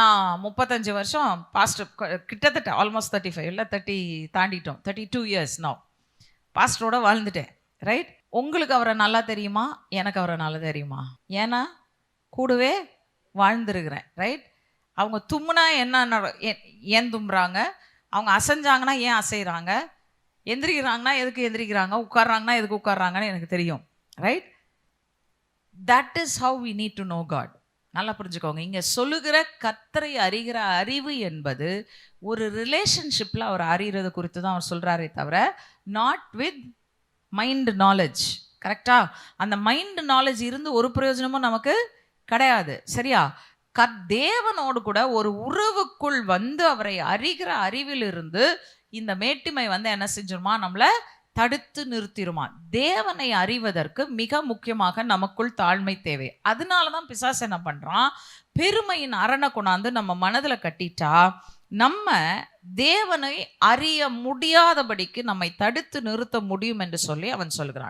நான் 35 வருஷம் பாஸ்டர், கிட்டத்தட்ட ஆல்மோஸ்ட் 35 இல்லை 30 தாண்டிட்டோம், 32 இயர்ஸ் நான் பாஸ்டரோட வாழ்ந்துட்டேன். ரைட்? உங்களுக்கு அவரை நல்லா தெரியுமா? எனக்கு அவரை நல்லா தெரியுமா? ஏன்னா கூடவே வாழ்ந்துருக்கிறேன். ரைட்? அவங்க தும்முனா என்ன, ஏன் தும்புறாங்க? அவங்க அசைஞ்சாங்கன்னா ஏன் அசைகிறாங்க? எந்திரிக்கிறாங்கன்னா எதுக்கு எந்திரிக்கிறாங்க? உட்கார்றாங்கன்னா எதுக்கு உட்கார்றாங்கன்னு எனக்கு தெரியும். Right? That is how we need to know got. நல்லா புரிஞ்சுக்கோங்க. இங்கே சொல்லுகிற கர்த்தரை அறிகிற அறிவு என்பது ஒரு ரிலேஷன்ஷிப்பில் அவர் அறிகிறது குறித்து தான் அவர் சொல்கிறாரே தவிர நாட் வித் மைண்ட் நாலேஜ். கரெக்டா? அந்த மைண்ட் நாலேஜ் இருந்து ஒரு பிரயோஜனமும் நமக்கு கிடையாது. சரியா? தேவனோடு கூட ஒரு உறவுக்குள் வந்து அவரை அறிகிற அறிவிலிருந்து இந்த மேட்டிமை என்ன செஞ்சிருமா? நம்மளை தடுத்து நிறுத்திடுமா. தேவனை அறிவதற்கு மிக முக்கியமாக நமக்குள் தாழ்மை தேவை. அதனாலதான் பிசாசு என்ன பண்றான்? பெருமையின் அரணை கொண்டாந்து நம்ம மனதில் கட்டிட்டா நம்ம தேவனை அறிய முடியாதபடிக்கு நம்மை தடுத்து நிறுத்த முடியும் என்று சொல்லி அவன் சொல்கிறான்.